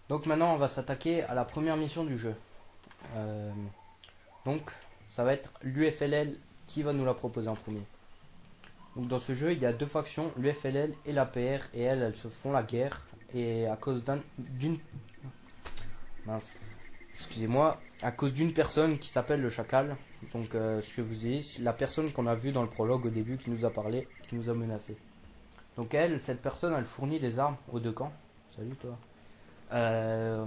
Donc maintenant on va s'attaquer à la première mission du jeu. Euh, donc ça va être l'UFLL qui va nous la proposer en premier. Donc dans ce jeu il y a deux factions, l'UFLL et l'APR, et elles se font la guerre. Et à cause d'une mince, excusez-moi, à cause d'une personne qui s'appelle le Chacal. Donc ce que je vous dis, la personne qu'on a vue dans le prologue au début qui nous a parlé, qui nous a menacé. Donc cette personne, elle fournit des armes aux deux camps. Salut toi. Euh,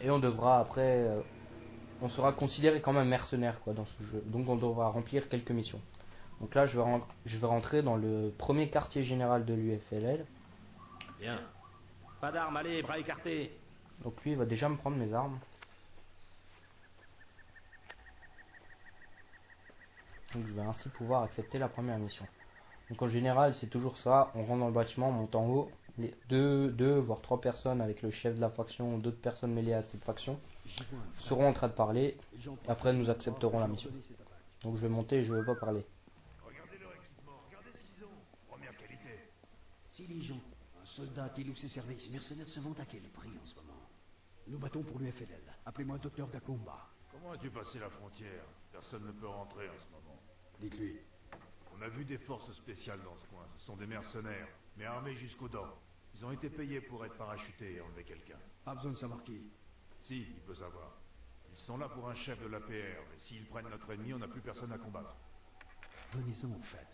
et on devra après, on sera considéré comme un mercenaire quoi dans ce jeu. Donc on devra remplir quelques missions. Donc là, je vais rentrer dans le premier quartier général de l'UFLL. Bien. Pas d'armes, allez, bras écartés. Donc lui, il va déjà me prendre mes armes. Donc je vais ainsi pouvoir accepter la première mission. Donc en général, c'est toujours ça. On rentre dans le bâtiment, on monte en haut. Les deux, voire trois personnes avec le chef de la faction, d'autres personnes mêlées à cette faction, seront en train de parler. Et après, nous accepterons la mission. Donc je vais monter et je ne vais pas parler. Regardez leur équipement, regardez ce qu'ils ont. Première qualité. 6 légions, un soldat qui loue ses services. Les mercenaires se vendent à quel prix en ce moment? Nous battons pour l'UFLL. Appelez-moi Docteur Gakumba. Comment as-tu passé la frontière? Personne ne peut rentrer en ce moment. Dites-lui. On a vu des forces spéciales dans ce coin. Ce sont des mercenaires, mais armés jusqu'aux dents. Ils ont été payés pour être parachutés et enlever quelqu'un. Pas besoin de savoir qui. Si, il peut savoir. Ils sont là pour un chef de l'APR, mais s'ils prennent notre ennemi, on n'a plus personne à combattre. Venez-en au fait.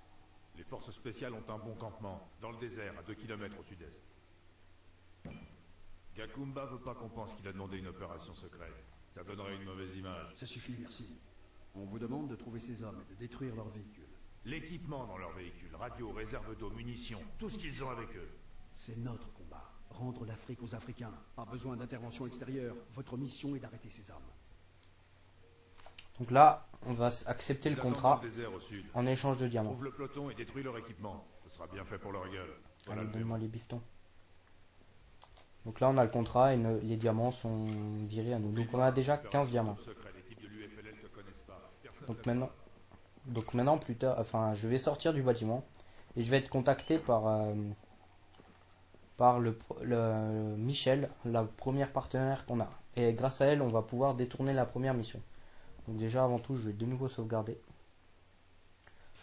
Les forces spéciales ont un bon campement, dans le désert, à 2 kilomètres au sud-est. Gakumba veut pas qu'on pense qu'il a demandé une opération secrète. Ça donnerait une mauvaise image. Ça suffit, merci. On vous demande de trouver ces hommes et de détruire leur véhicule. L'équipement dans leur véhicule, radio, réserve d'eau, munitions, tout ce qu'ils ont avec eux. C'est notre combat. Rendre l'Afrique aux Africains. Pas besoin d'intervention extérieure. Votre mission est d'arrêter ces hommes. Donc là, on va accepter le Ils attendent contrat dans le désert au sud. en échange de diamants. Trouve le peloton et détruis leur équipement. Ce sera bien fait pour leur gueule. Voilà Allez, le donne-moi les bifetons. Donc là, on a le contrat et les diamants sont virés à nous. Donc on a déjà 15 diamants. secret, l'équipe de l'UFLL te connaissent pas. Personne Donc maintenant, plus tard, enfin, je vais sortir du bâtiment et je vais être contacté par Michel, la première partenaire qu'on a. Et grâce à elle, on va pouvoir détourner la première mission. Donc déjà, avant tout, je vais de nouveau sauvegarder.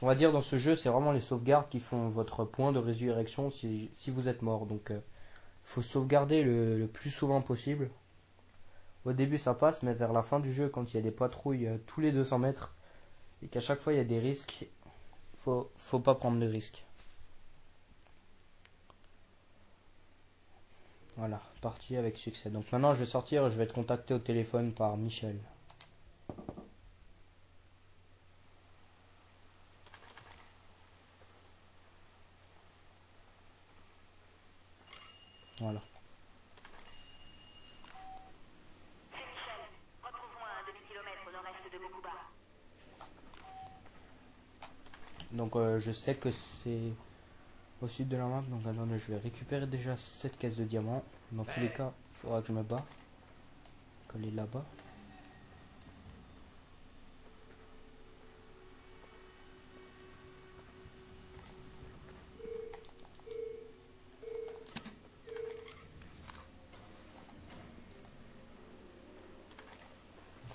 On va dire dans ce jeu, c'est vraiment les sauvegardes qui font votre point de résurrection si vous êtes mort. Donc il faut sauvegarder le plus souvent possible. Au début ça passe, mais vers la fin du jeu, quand il y a des patrouilles tous les 200 mètres, et qu'à chaque fois il y a des risques, faut pas prendre de risques. Voilà, parti avec succès. Donc maintenant je vais sortir, je vais être contacté au téléphone par Michel. Voilà. C'est Michel. Retrouve-moi à un demi-kilomètre au nord-est de Mokuba. Donc je sais que c'est au sud de la map. Donc attendez, je vais récupérer déjà cette caisse de diamants. Dans tous les cas, il faudra que je me bats. Coller là-bas.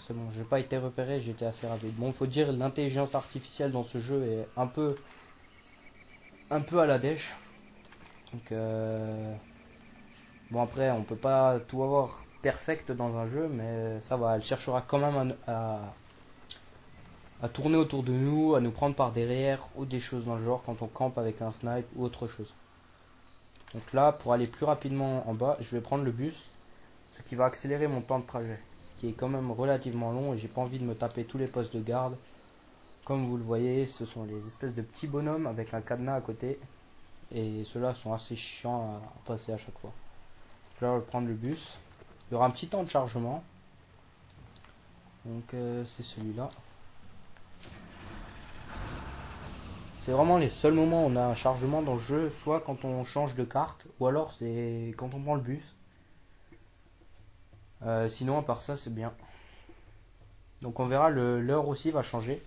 C'est bon, j'ai pas été repéré, j'étais assez rapide. Bon, faut dire l'intelligence artificielle dans ce jeu est un peu à la dèche. Donc bon, après on peut pas tout avoir perfect dans un jeu, mais ça va, elle cherchera quand même à tourner autour de nous, à nous prendre par derrière ou des choses dans le genre quand on campe avec un snipe ou autre chose. Donc là, pour aller plus rapidement en bas, je vais prendre le bus, ce qui va accélérer mon temps de trajet, qui est quand même relativement long, et j'ai pas envie de me taper tous les postes de garde. Comme vous le voyez, ce sont les espèces de petits bonhommes avec un cadenas à côté, et ceux-là sont assez chiants à passer à chaque fois. Donc là, je vais prendre le bus. Il y aura un petit temps de chargement, donc c'est celui-là. C'est vraiment les seuls moments où on a un chargement dans le jeu, soit quand on change de carte, ou alors c'est quand on prend le bus. Sinon, à part ça, c'est bien. Donc on verra, l'heure aussi va changer,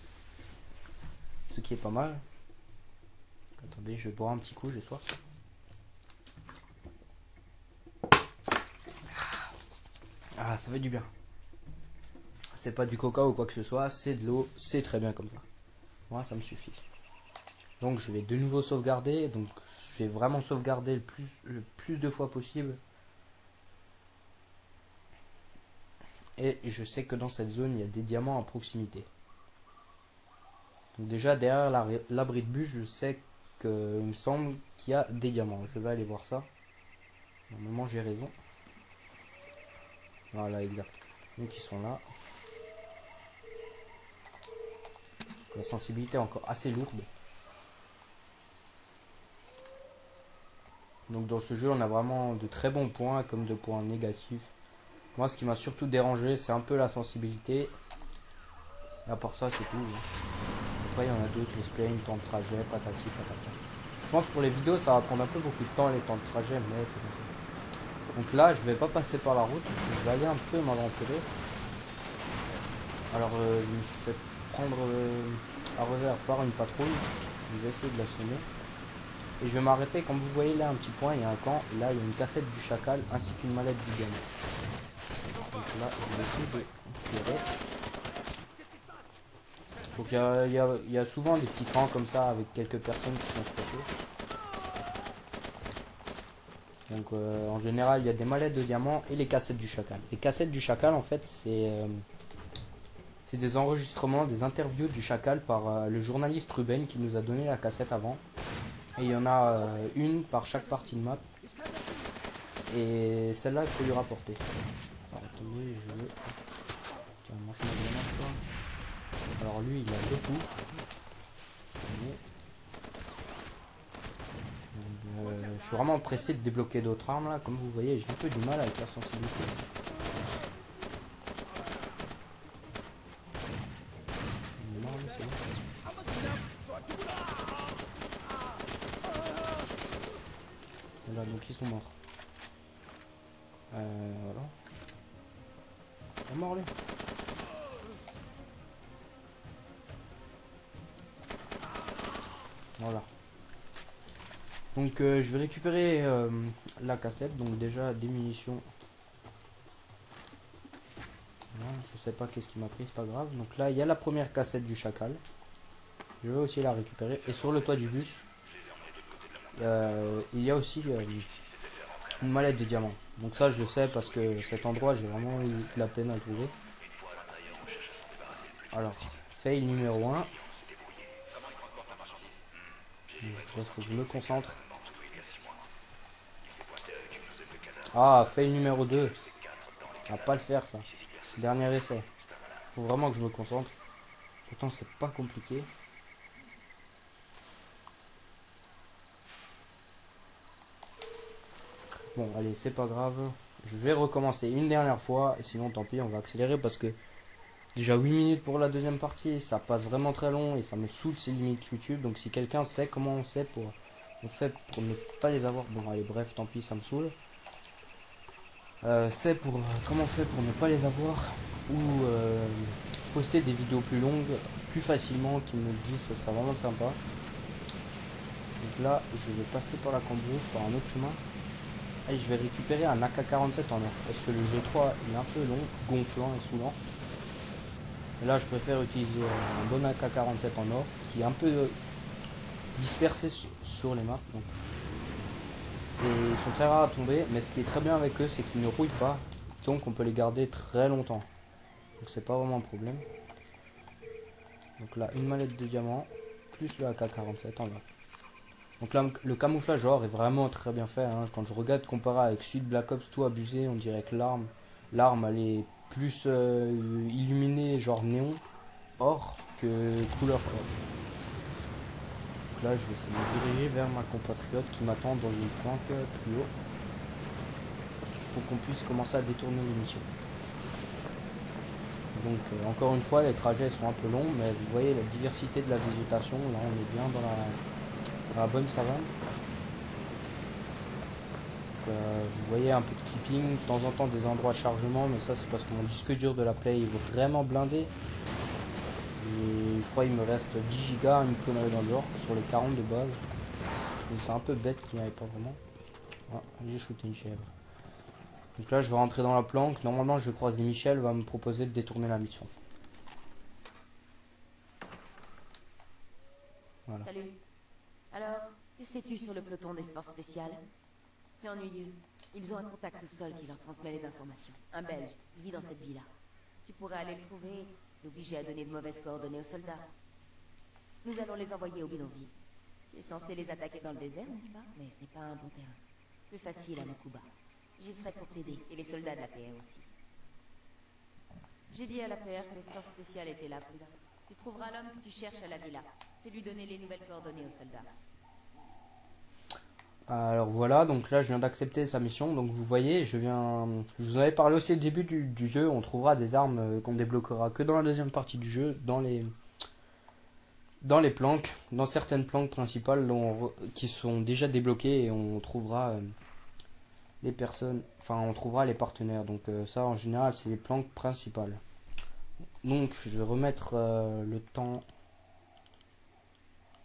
ce qui est pas mal. Attendez, je vais boire un petit coup, j'ai soif. Ah, ça fait du bien. C'est pas du coca ou quoi que ce soit, c'est de l'eau, c'est très bien comme ça. Moi, ça me suffit. Donc, je vais de nouveau sauvegarder. Donc, je vais vraiment sauvegarder le plus de fois possible. Et je sais que dans cette zone, il y a des diamants à proximité. Donc déjà, derrière l'abri de bus, je sais qu'il me semble qu'il y a des diamants. Je vais aller voir ça. Normalement, j'ai raison. Voilà, exact. Donc, ils sont là. La sensibilité est encore assez lourde. Donc, dans ce jeu, on a vraiment de très bons points comme de points négatifs. Moi, ce qui m'a surtout dérangé, c'est un peu la sensibilité. Et à part ça, c'est tout. Après, il y en a d'autres, les splains, temps de trajet, patati patata. Je pense que pour les vidéos, ça va prendre un peu beaucoup de temps, les temps de trajet, mais c'est comme ça. Donc là, je vais pas passer par la route, je vais aller un peu m'aventurer. Alors, je me suis fait prendre à revers par une patrouille. Je vais essayer de la sonner. Et je vais m'arrêter, comme vous voyez là, un petit point, il y a un camp. Et là, il y a une cassette du chacal, ainsi qu'une mallette du gamin. Donc là, je vais essayer de tirer. Donc il y a souvent des petits camps comme ça avec quelques personnes qui sont spotées. Donc en général il y a des mallettes de diamants et les cassettes du chacal. Les cassettes du chacal en fait c'est des enregistrements, des interviews du chacal par le journaliste Ruben qui nous a donné la cassette avant. Et il y en a une par chaque partie de map. Et celle-là il faut lui rapporter. Alors, attendez, je vais... Tiens, mange-moi de la map, toi. Alors lui il a deux coups. Je suis vraiment pressé de débloquer d'autres armes là. Comme vous voyez, j'ai un peu du mal avec la sensibilité. Voilà, donc ils sont morts. Voilà. Il est mort lui. Voilà. Donc je vais récupérer la cassette. Donc déjà des munitions. Voilà, je sais pas qu'est-ce qui m'a pris, c'est pas grave. Donc là il y a la première cassette du chacal. Je vais aussi la récupérer. Et sur le toit du bus, il y a aussi une mallette de diamants. Donc ça je le sais parce que cet endroit j'ai vraiment eu de la peine à le trouver. Alors, fail numéro 1. Il faut que je me concentre. Ah, fail numéro 2. Ça va pas le faire ça. Dernier essai. Faut vraiment que je me concentre. Pourtant c'est pas compliqué. Bon allez, c'est pas grave. Je vais recommencer une dernière fois. Et sinon tant pis, on va accélérer parce que déjà 8 minutes pour la deuxième partie, ça passe vraiment très long et ça me saoule ces limites YouTube. Donc si quelqu'un sait comment on fait pour ne pas les avoir. Bon allez bref, tant pis, ça me saoule. C'est pour comment on fait pour ne pas les avoir ou poster des vidéos plus longues, plus facilement, qui me le disent, ça serait vraiment sympa. Donc là, je vais passer par la cambrousse, par un autre chemin. Et je vais récupérer un AK-47 en or. Parce que le G3 il est un peu long, gonflant et saoulant. Et là, je préfère utiliser un bon AK-47 en or qui est un peu dispersé sur les maps. Donc. Et ils sont très rares à tomber, mais ce qui est très bien avec eux, c'est qu'ils ne rouillent pas. Donc on peut les garder très longtemps. Donc c'est pas vraiment un problème. Donc là, une mallette de diamants, plus le AK-47 en or. Donc là, le camouflage or est vraiment très bien fait. Hein. Quand je regarde comparé avec Sud Black Ops, tout abusé, on dirait que l'arme elle est plus illuminée, genre néon, or, que couleur or. Donc là, je vais essayer de me diriger vers ma compatriote qui m'attend dans une planque plus haut. Pour qu'on puisse commencer à détourner l'émission. Donc encore une fois, les trajets sont un peu longs, mais vous voyez la diversité de la végétation. Là, on est bien dans la bonne savane. Donc, vous voyez un peu de clipping, de temps en temps des endroits de chargement, mais ça c'est parce que mon disque dur de la Play est vraiment blindé. Et je crois qu'il me reste 10 Go, une connerie dans le genre, sur les 40 de base. C'est un peu bête qu'il n'y avait pas vraiment. Ah, j'ai shooté une chèvre. Donc là, je vais rentrer dans la planque. Normalement, je vais croiser Michel, va me proposer de détourner la mission. Voilà. Salut. Alors, que sais-tu sur le peloton des forces spéciales? C'est ennuyeux. Ils ont un contact au sol qui leur transmet les informations. Un Belge, il vit dans cette villa. Tu pourrais aller le trouver, l'obliger à donner de mauvaises coordonnées aux soldats. Nous allons les envoyer au bidonville. Tu es censé les attaquer dans le désert, n'est-ce pas? Mais ce n'est pas un bon terrain. Plus facile à Mokuba. J'y serai pour t'aider, et les soldats de la PR aussi. J'ai dit à la PR que les forces spéciales étaient là, cousin. Tu trouveras l'homme que tu cherches à la villa. Fais-lui donner les nouvelles coordonnées aux soldats. Alors voilà, donc là je viens d'accepter sa mission. Donc vous voyez, je vous en avais parlé aussi au début du jeu. On trouvera des armes qu'on débloquera que dans la deuxième partie du jeu, dans les planques, dans certaines planques principales qui sont déjà débloquées, et on trouvera les personnes, enfin on trouvera les partenaires. Donc ça en général c'est les planques principales. Donc je vais remettre le temps.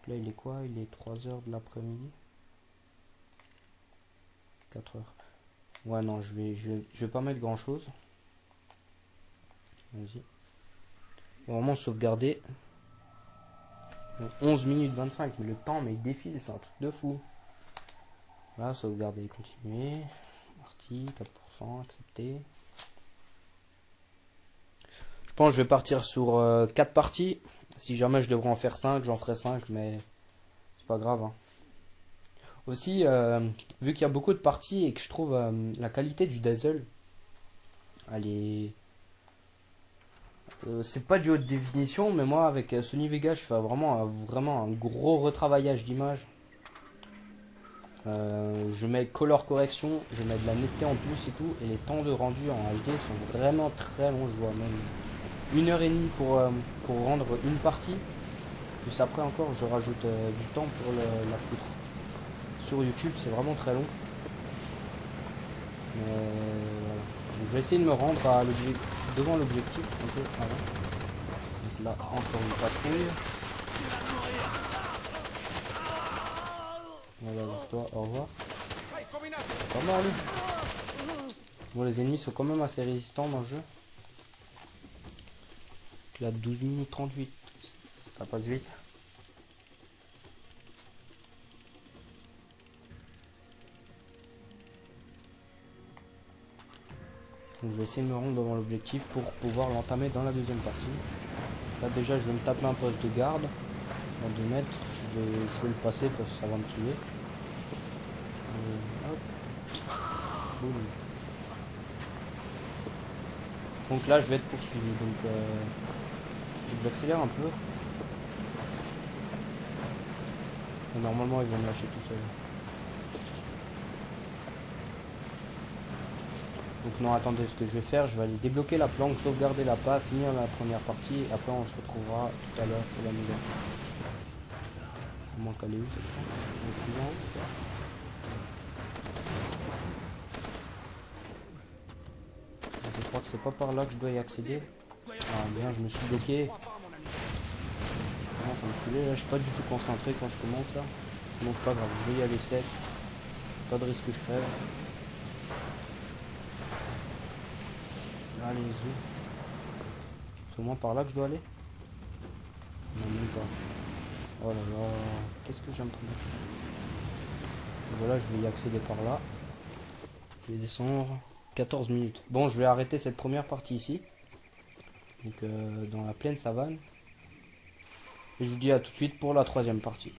Là il est quoi? Il est 3 heures de l'après-midi. 4 heures. Ouais non, je vais pas mettre grand chose. Vas-y. Vraiment sauvegarder. 11 minutes 25, mais le temps mais il défile, c'est un truc de fou. Là, sauvegarder, continuer. Parti, 4%, accepter. Je pense que je vais partir sur 4 parties. Si jamais je devrais en faire 5, j'en ferai 5, mais c'est pas grave. Hein. Aussi, vu qu'il y a beaucoup de parties et que je trouve la qualité du Dazzle, elle est... c'est pas du haute définition, mais moi avec Sony Vegas je fais vraiment un gros retravaillage d'image. Je mets color correction, je mets de la netteté en plus et tout, et les temps de rendu en HD sont vraiment très longs. Je vois même 1h30 pour rendre une partie, plus après encore je rajoute du temps pour la foutre. Sur YouTube c'est vraiment très long, mais voilà. Donc, je vais essayer de me rendre devant l'objectif un peu avant. Donc là encore une patrouille. Voilà, vers toi, au revoir. Pas mal. Bon, les ennemis sont quand même assez résistants dans le jeu. Là 12 minutes 38. Ça passe vite. Donc je vais essayer de me rendre devant l'objectif pour pouvoir l'entamer dans la deuxième partie. Là déjà je vais me taper un poste de garde à 2 mètres. Je vais le passer parce que ça va me saouler. Hop. Boum. Donc là je vais être poursuivi. Donc j'accélère un peu. Et normalement ils vont me lâcher tout seul. Donc non, attendez, ce que je vais faire, je vais aller débloquer la planque, sauvegarder la PA, finir la première partie, et après on se retrouvera tout à l'heure pour la nouvelle. Comment qu'elle est où cette planque? Je crois que c'est pas par là que je dois y accéder. Ah bien, je me suis bloqué. Non, ça me saoulait, là je suis pas du tout concentré quand je commence là. Donc c'est pas grave, je vais y aller sec. Pas de risque que je crève. Allez, zou. C'est au moins par là que je dois aller? Non, même pas. Oh là là, qu'est-ce que j'ai en train de faire? Voilà, je vais y accéder par là. Je vais descendre 14 minutes. Bon, je vais arrêter cette première partie ici. Donc, dans la pleine savane. Et je vous dis à tout de suite pour la troisième partie.